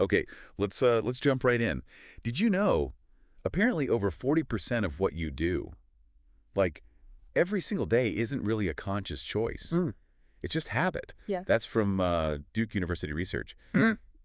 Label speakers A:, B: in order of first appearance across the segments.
A: Okay, let's jump right in. Did you know, apparently over 40% of what you do, like every single day, isn't really a conscious choice.
B: Mm.
A: It's just habit.
B: Yeah.
A: That's from Duke University research.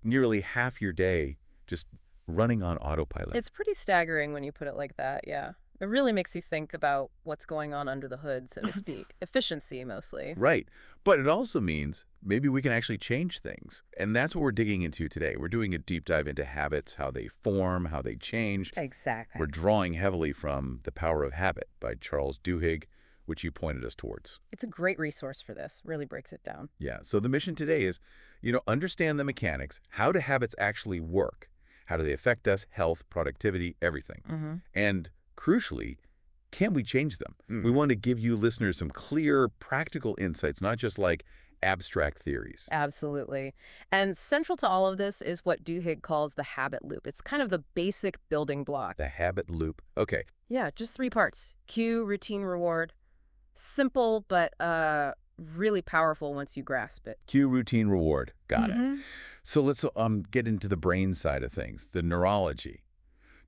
A: Nearly half your day just running on autopilot.
B: It's pretty staggering when you put it like that, yeah. It really makes you think about what's going on under the hood, so to speak. Efficiency, mostly.
A: Right. But it also means maybe we can actually change things. And that's what we're digging into today. We're doing a deep dive into habits, how they form, how they change.
B: Exactly.
A: We're drawing heavily from The Power of Habit by Charles Duhigg, which you pointed us towards.
B: It's a great resource for this. Really breaks it down.
A: Yeah. So the mission today is, understand the mechanics. How do habits actually work? How do they affect us, health, productivity, everything? And crucially, can we change them? We want to give you listeners some clear, practical insights, not just like abstract theories.
B: Absolutely. And central to all of this is what Duhigg calls the habit loop. It's kind of the basic building block.
A: The habit loop. Okay.
B: Yeah, just 3 parts. Cue, routine, reward. Simple, but really powerful once you grasp it.
A: Cue, routine, reward. Got it. So let's get into the brain side of things, the neurology.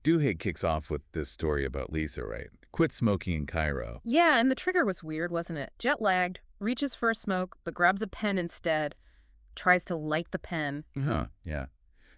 A: Duhigg kicks off with this story about Lisa, right? Quit smoking in Cairo.
B: Yeah, and the trigger was weird, wasn't it? Jet-lagged, reaches for a smoke, but grabs a pen instead, tries to light the pen.
A: Yeah.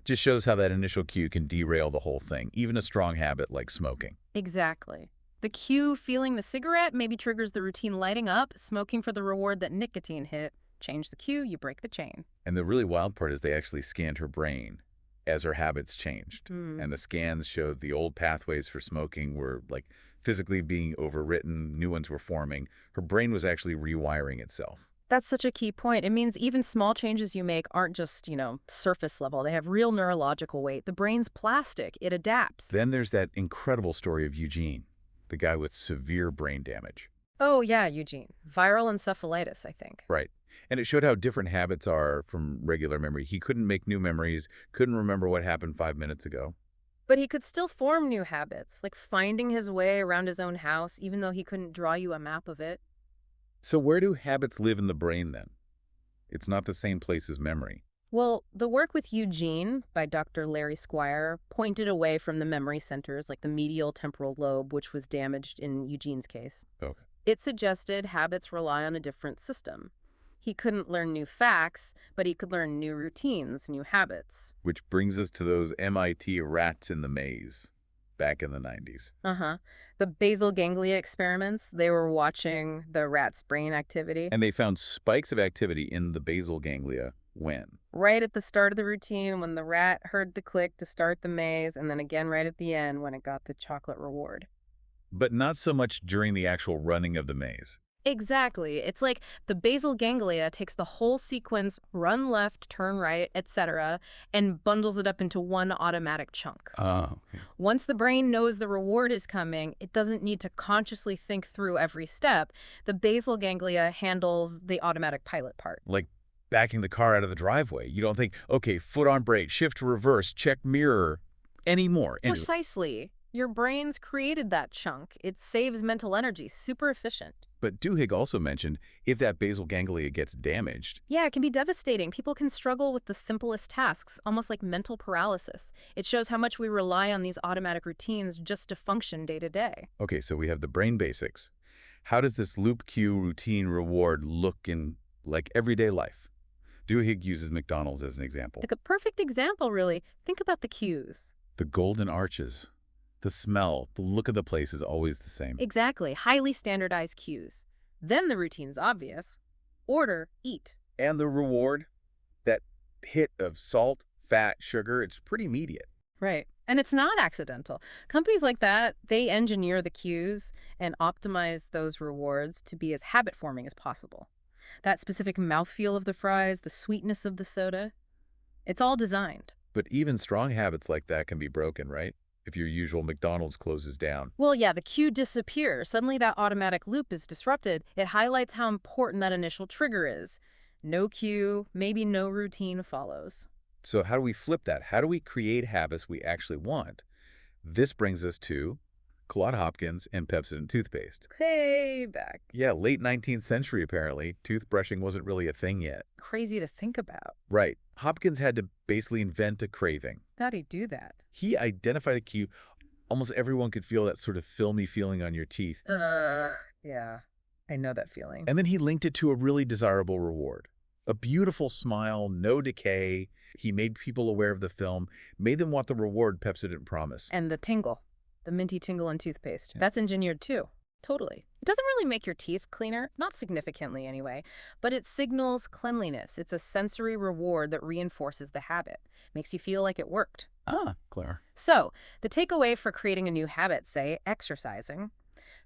A: Just shows how that initial cue can derail the whole thing, even a strong habit like smoking.
B: Exactly. The cue, feeling the cigarette, maybe triggers the routine lighting up, smoking for the reward that nicotine hit. Change the cue, you break the chain.
A: And the really wild part is they actually scanned her brain as her habits changed. And the scans showed the old pathways for smoking were like physically being overwritten, new ones were forming. Her brain was actually rewiring itself.
B: That's such a key point. It means even small changes you make aren't just, surface level. They have real neurological weight. The brain's plastic. It adapts.
A: Then there's that incredible story of Eugene, the guy with severe brain damage.
B: Oh, yeah, Eugene. Viral encephalitis, I think.
A: Right. And it showed how different habits are from regular memory. He couldn't make new memories, couldn't remember what happened 5 minutes ago.
B: But he could still form new habits, like finding his way around his own house, even though he couldn't draw you a map of it.
A: So where do habits live in the brain then? It's not the same place as memory.
B: Well, the work with Eugene by Dr. Larry Squire pointed away from the memory centers, like the medial temporal lobe, which was damaged in Eugene's case.
A: Okay.
B: It suggested habits rely on a different system. He couldn't learn new facts, but he could learn new routines, new habits.
A: Which brings us to those MIT rats in the maze back in the 90s.
B: The basal ganglia experiments, they were watching the rat's brain activity.
A: And they found spikes of activity in the basal ganglia when?
B: Right at the start of the routine, when the rat heard the click to start the maze, and then again right at the end when it got the chocolate reward.
A: But not so much during the actual running of the maze.
B: Exactly. It's like the basal ganglia takes the whole sequence, run left, turn right, etc., and bundles it up into one automatic chunk.
A: Oh.
B: Once the brain knows the reward is coming, it doesn't need to consciously think through every step. The basal ganglia handles the automatic pilot part.
A: Like backing the car out of the driveway. You don't think, okay, foot on brake, shift to reverse, check mirror, anymore.
B: Precisely. Your brain's created that chunk. It saves mental energy. Super efficient.
A: But Duhigg also mentioned if that basal ganglia gets damaged.
B: Yeah, it can be devastating. People can struggle with the simplest tasks, almost like mental paralysis. It shows how much we rely on these automatic routines just to function day to day.
A: Okay, so we have the brain basics. How does this loop cue routine reward look in like everyday life? Duhigg uses McDonald's as an example.
B: Like a perfect example, really. Think about the cues.
A: The golden arches. The smell, the look of the place is always the same.
B: Exactly. Highly standardized cues. Then the routine's obvious. Order, eat.
A: And the reward, that hit of salt, fat, sugar, it's pretty immediate.
B: Right. And it's not accidental. Companies like that, they engineer the cues and optimize those rewards to be as habit-forming as possible. That specific mouthfeel of the fries, the sweetness of the soda, it's all designed.
A: But even strong habits like that can be broken, right? If your usual McDonald's closes down.
B: Well, yeah, the cue disappears. Suddenly that automatic loop is disrupted. It highlights how important that initial trigger is. No cue, maybe no routine follows.
A: So how do we flip that? How do we create habits we actually want? This brings us to Claude Hopkins and Pepsodent toothpaste.
B: Way back.
A: Yeah, late 19th century, apparently. Toothbrushing wasn't really a thing yet.
B: Crazy to think about.
A: Right. Hopkins had to basically invent a craving.
B: How'd he do that?
A: He identified a cue. Almost everyone could feel that sort of filmy feeling on your teeth.
B: Yeah, I know that feeling.
A: And then he linked it to a really desirable reward. A beautiful smile, no decay. He made people aware of the film, made them want the reward Pepsodent promised.
B: And the tingle, the minty tingle in toothpaste. That's engineered too. Totally. It doesn't really make your teeth cleaner, not significantly anyway, but it signals cleanliness. It's a sensory reward that reinforces the habit. Makes you feel like it worked.
A: Ah, clever.
B: So, the takeaway for creating a new habit, say exercising,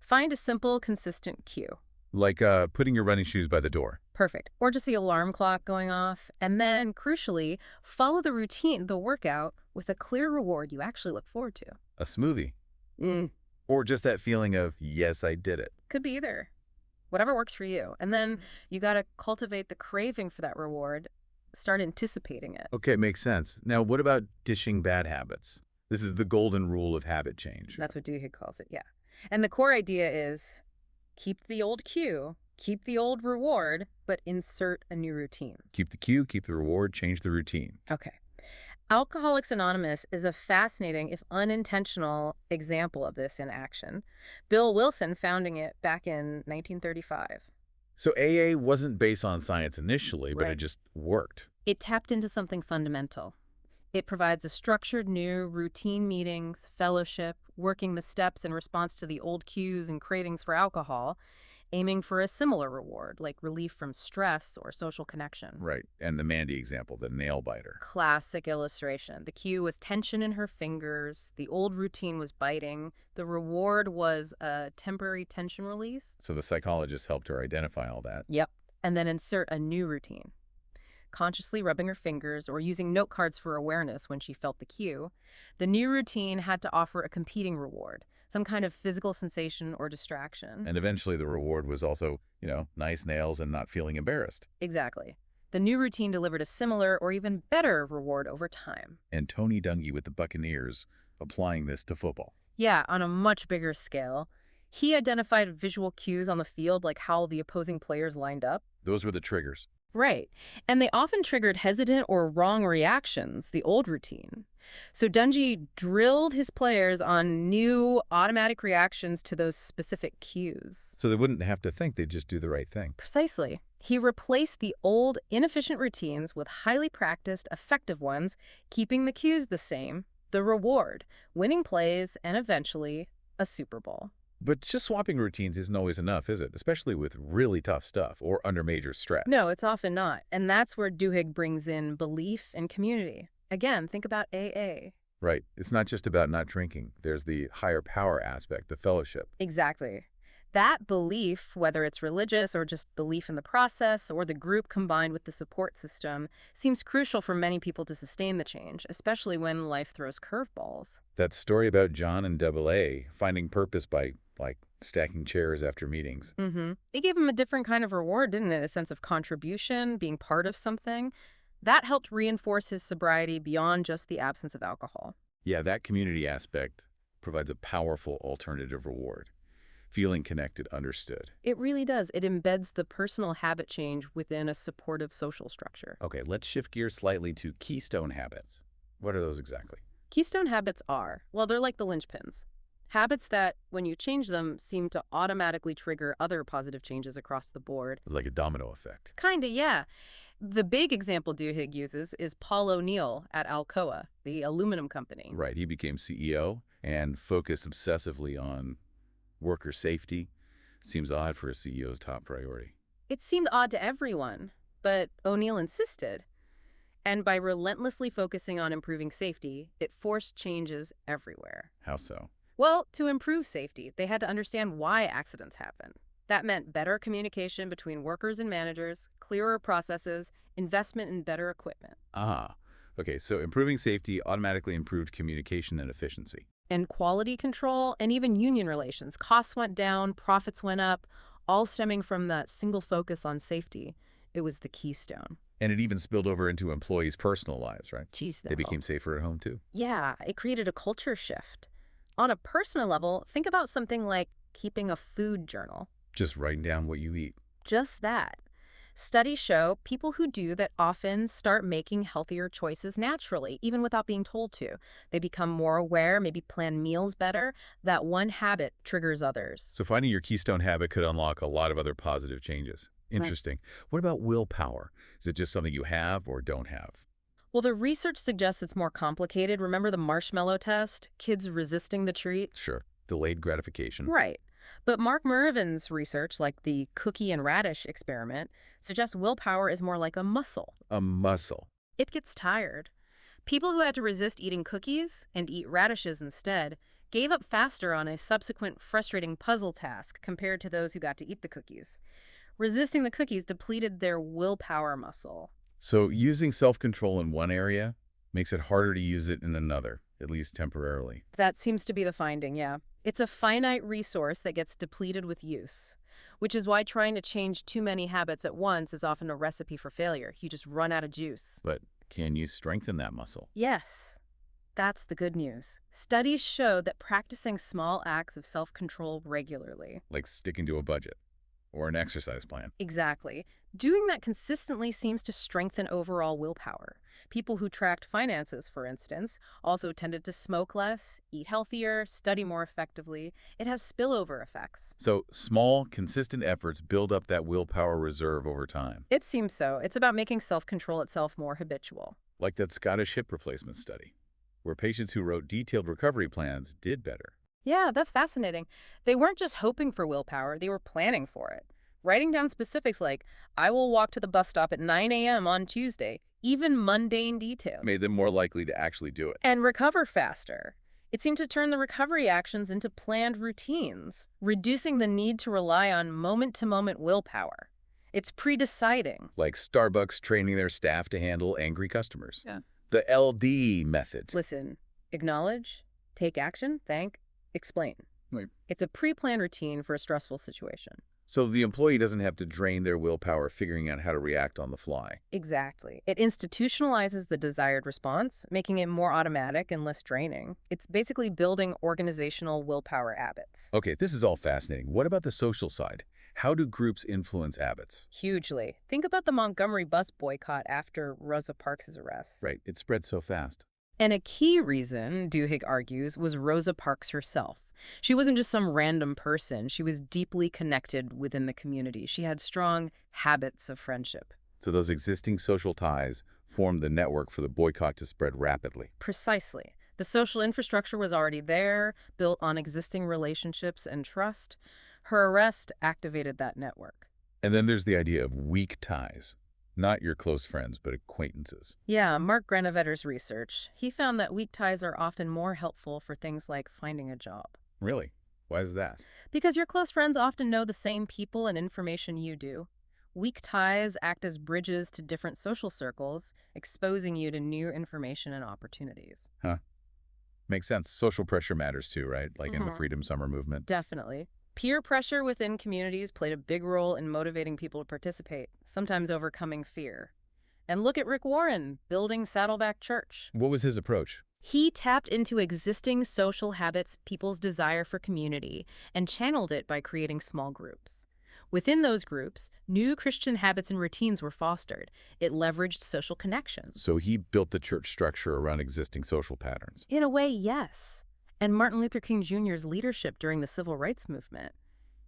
B: find a simple, consistent cue.
A: Like putting your running shoes by the door.
B: Perfect. Or just the alarm clock going off. And then, crucially, follow the routine, the workout, with a clear reward you actually look forward to.
A: A smoothie.
B: Mm.
A: Or just that feeling of, yes, I did it.
B: Could be either. Whatever works for you. And then you got to cultivate the craving for that reward. Start anticipating it.
A: Okay, makes sense. Now, what about dishing bad habits? This is the golden rule of habit change.
B: That's what Duhigg calls it, yeah. And the core idea is keep the old cue, keep the old reward, but insert a new routine.
A: Keep the cue, keep the reward, change the routine.
B: Okay. Alcoholics Anonymous is a fascinating, if unintentional, example of this in action. Bill Wilson founding it back in 1935.
A: So AA wasn't based on science initially, but it just worked.
B: It tapped into something fundamental. It provides a structured new routine meetings, fellowship, working the steps in response to the old cues and cravings for alcohol, aiming for a similar reward, like relief from stress or social connection.
A: Right. And the Mandy example, the nail biter.
B: Classic illustration. The cue was tension in her fingers. The old routine was biting. The reward was a temporary tension release.
A: So the psychologist helped her identify all that.
B: Yep. And then insert a new routine. Consciously rubbing her fingers or using note cards for awareness when she felt the cue, the new routine had to offer a competing reward, some kind of physical sensation or distraction.
A: And eventually the reward was also, nice nails and not feeling embarrassed.
B: Exactly. The new routine delivered a similar or even better reward over time.
A: And Tony Dungy with the Buccaneers applying this to football.
B: Yeah, on a much bigger scale. He identified visual cues on the field, like how the opposing players lined up.
A: Those were the triggers.
B: Right. And they often triggered hesitant or wrong reactions, the old routine. So Dungy drilled his players on new automatic reactions to those specific cues.
A: So they wouldn't have to think, they'd just do the right thing.
B: Precisely. He replaced the old, inefficient routines with highly practiced, effective ones, keeping the cues the same, the reward, winning plays, and eventually a Super Bowl.
A: But just swapping routines isn't always enough, is it? Especially with really tough stuff or under major stress.
B: No, it's often not. And that's where Duhigg brings in belief and community. Again, think about AA.
A: Right. It's not just about not drinking. There's the higher power aspect, the fellowship.
B: Exactly. That belief, whether it's religious or just belief in the process or the group combined with the support system, seems crucial for many people to sustain the change, especially when life throws curveballs.
A: That story about John and AA finding purpose by, stacking chairs after meetings.
B: It gave him a different kind of reward, didn't it? A sense of contribution, being part of something. That helped reinforce his sobriety beyond just the absence of alcohol.
A: Yeah, that community aspect provides a powerful alternative reward. Feeling connected, understood.
B: It really does. It embeds the personal habit change within a supportive social structure.
A: Okay, let's shift gears slightly to keystone habits. What are those exactly?
B: Keystone habits are, well, they're like the linchpins. Habits that, when you change them, seem to automatically trigger other positive changes across the board.
A: Like a domino effect.
B: Kinda, yeah. The big example Duhigg uses is Paul O'Neill at Alcoa, the aluminum company.
A: Right, he became CEO and focused obsessively on worker safety. Seems odd for a CEO's top priority.
B: It seemed odd to everyone, but O'Neill insisted. And by relentlessly focusing on improving safety, it forced changes everywhere.
A: How so?
B: Well, to improve safety, they had to understand why accidents happen. That meant better communication between workers and managers, clearer processes, investment in better equipment.
A: Okay, so improving safety automatically improved communication and efficiency.
B: And quality control and even union relations. Costs went down, profits went up, all stemming from that single focus on safety. It was the keystone.
A: And it even spilled over into employees' personal lives, right?
B: Jeez,
A: They became safer at home, too.
B: Yeah, it created a culture shift. On a personal level, think about something like keeping a food journal.
A: Just writing down what you eat.
B: Just that. Studies show people who do that often start making healthier choices naturally, even without being told to. They become more aware, maybe plan meals better. That one habit triggers others.
A: So finding your keystone habit could unlock a lot of other positive changes.
B: Right.
A: Interesting. What about willpower? Is it just something you have or don't have?
B: Well, the research suggests it's more complicated. Remember the marshmallow test? Kids resisting the treat?
A: Sure. Delayed gratification.
B: Right. But Mark Mervin's research, like the cookie and radish experiment, suggests willpower is more like a muscle.
A: A muscle.
B: It gets tired. People who had to resist eating cookies and eat radishes instead gave up faster on a subsequent frustrating puzzle task compared to those who got to eat the cookies. Resisting the cookies depleted their willpower muscle.
A: So using self-control in one area makes it harder to use it in another, at least temporarily.
B: That seems to be the finding, yeah. It's a finite resource that gets depleted with use, which is why trying to change too many habits at once is often a recipe for failure. You just run out of juice.
A: But can you strengthen that muscle?
B: Yes, that's the good news. Studies show that practicing small acts of self-control regularly.
A: Like sticking to a budget or an exercise plan.
B: Exactly. Doing that consistently seems to strengthen overall willpower. People who tracked finances, for instance, also tended to smoke less, eat healthier, study more effectively. It has spillover effects.
A: So small, consistent efforts build up that willpower reserve over time.
B: It seems so. It's about making self-control itself more habitual.
A: Like that Scottish hip replacement study, where patients who wrote detailed recovery plans did better.
B: Yeah, that's fascinating. They weren't just hoping for willpower, they were planning for it. Writing down specifics like, I will walk to the bus stop at 9 a.m. on Tuesday, even mundane details.
A: Made them more likely to actually do it.
B: And recover faster. It seemed to turn the recovery actions into planned routines, reducing the need to rely on moment-to-moment willpower. It's pre-deciding.
A: Like Starbucks training their staff to handle angry customers.
B: Yeah.
A: The LD method.
B: Listen, acknowledge, take action, thank, explain.
A: Right.
B: It's a pre-planned routine for a stressful situation.
A: So the employee doesn't have to drain their willpower figuring out how to react on the fly.
B: Exactly. It institutionalizes the desired response, making it more automatic and less draining. It's basically building organizational willpower habits.
A: Okay, this is all fascinating. What about the social side? How do groups influence habits?
B: Hugely. Think about the Montgomery bus boycott after Rosa Parks' arrest.
A: Right, it spread so fast.
B: And a key reason, Duhigg argues, was Rosa Parks herself. She wasn't just some random person. She was deeply connected within the community. She had strong habits of friendship.
A: So those existing social ties formed the network for the boycott to spread rapidly.
B: Precisely. The social infrastructure was already there, built on existing relationships and trust. Her arrest activated that network.
A: And then there's the idea of weak ties. Not your close friends, but acquaintances.
B: Yeah, Mark Granovetter's research. He found that weak ties are often more helpful for things like finding a job.
A: Really? Why is that?
B: Because your close friends often know the same people and information you do. Weak ties act as bridges to different social circles, exposing you to new information and opportunities.
A: Huh. Makes sense. Social pressure matters too, right? Like in the Freedom Summer movement.
B: Definitely. Peer pressure within communities played a big role in motivating people to participate, sometimes overcoming fear. And look at Rick Warren, building Saddleback Church.
A: What was his approach?
B: He tapped into existing social habits, people's desire for community, and channeled it by creating small groups. Within those groups, new Christian habits and routines were fostered. It leveraged social connections.
A: So he built the church structure around existing social patterns.
B: In a way, yes. And Martin Luther King Jr.'s leadership during the Civil Rights Movement.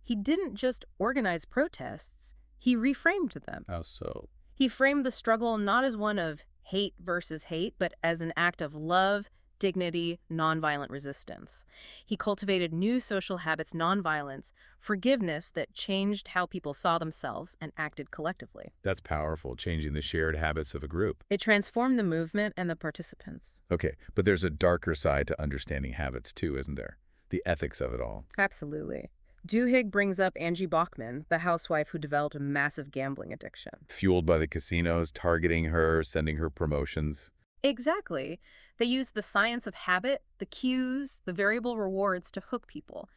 B: He didn't just organize protests, he reframed them.
A: How so?
B: He framed the struggle not as one of hate versus hate, but as an act of love, dignity, nonviolent resistance. He cultivated new social habits, nonviolence, forgiveness that changed how people saw themselves and acted collectively.
A: That's powerful, changing the shared habits of a group.
B: It transformed the movement and the participants.
A: Okay, but there's a darker side to understanding habits too, isn't there? The ethics of it all.
B: Absolutely. Duhigg brings up Angie Bachman, the housewife who developed a massive gambling addiction.
A: Fueled by the casinos, targeting her, sending her promotions.
B: Exactly. They used the science of habit, the cues, the variable rewards to hook people.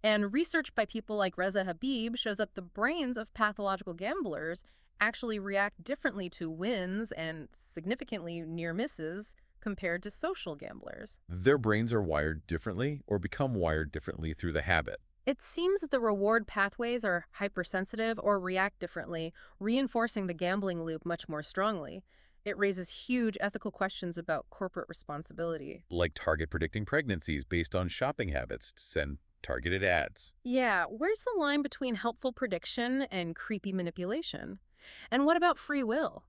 B: And research by people like Reza Habib shows that the brains of pathological gamblers actually react differently to wins and significantly near misses compared to social gamblers.
A: Their brains are wired differently or become wired differently through the habit.
B: It seems that the reward pathways are hypersensitive or react differently, reinforcing the gambling loop much more strongly. It raises huge ethical questions about corporate responsibility.
A: Like target predicting pregnancies based on shopping habits to send targeted ads.
B: Yeah, where's the line between helpful prediction and creepy manipulation? And what about free will?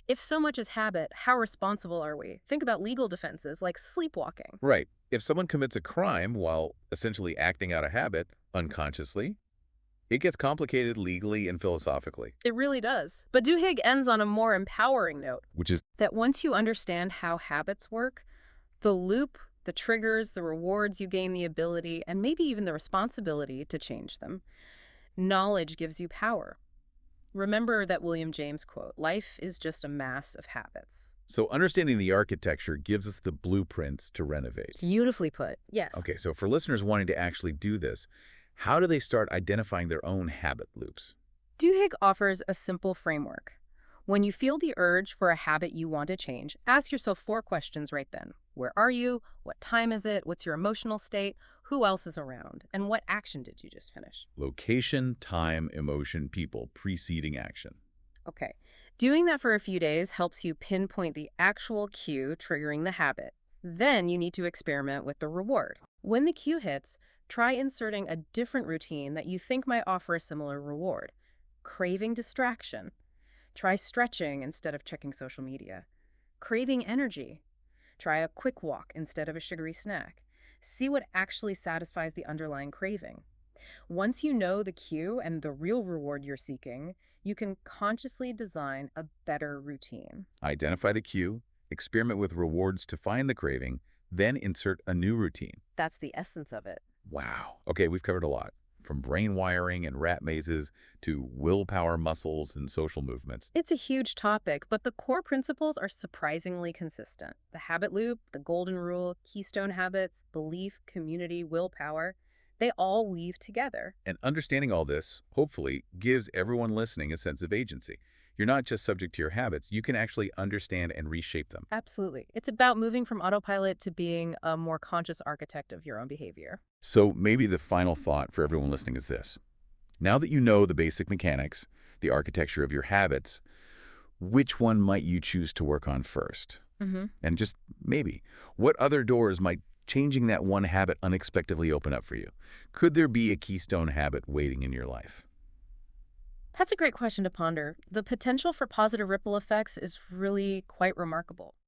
B: If so much is habit, how responsible are we? Think about legal defenses like sleepwalking.
A: Right. If someone commits a crime while essentially acting out a habit unconsciously, it gets complicated legally and philosophically,
B: It really does. But Duhigg ends on a more empowering note
A: which is
B: that once you understand how habits work, the loop, the triggers, the rewards, you gain the ability and maybe even the responsibility to change them. Knowledge gives you power. Remember that William James quote, "Life is just a mass of habits."
A: so understanding the architecture gives us the blueprints to renovate.
B: Beautifully put. Yes.
A: Okay, so for listeners wanting to actually do this, how do they start identifying their own habit loops?
B: Duhigg offers a simple framework. When you feel the urge for a habit you want to change, ask yourself 4 questions right then. Where are you? What time is it? What's your emotional state? Who else is around? And what action did you just finish?
A: Location, time, emotion, people, preceding action.
B: Okay. Doing that for a few days helps you pinpoint the actual cue triggering the habit. Then you need to experiment with the reward. When the cue hits, try inserting a different routine that you think might offer a similar reward. Craving distraction. Try stretching instead of checking social media. Craving energy. Try a quick walk instead of a sugary snack. See what actually satisfies the underlying craving. Once you know the cue and the real reward you're seeking, you can consciously design a better routine.
A: Identify the cue, experiment with rewards to find the craving, then insert a new routine.
B: That's the essence of it.
A: Wow. Okay, we've covered a lot. From brain wiring and rat mazes to willpower muscles and social movements.
B: It's a huge topic, but the core principles are surprisingly consistent. The habit loop, the golden rule, keystone habits, belief, community, willpower, they all weave together.
A: And understanding all this, hopefully, gives everyone listening a sense of agency. You're not just subject to your habits, you can actually understand and reshape them.
B: Absolutely. It's about moving from autopilot to being a more conscious architect of your own behavior.
A: So maybe the final thought for everyone listening is this. Now that you know the basic mechanics, the architecture of your habits, which one might you choose to work on first? And just maybe, what other doors might changing that one habit unexpectedly open up for you? Could there be a keystone habit waiting in your life?
B: That's a great question to ponder. The potential for positive ripple effects is really quite remarkable.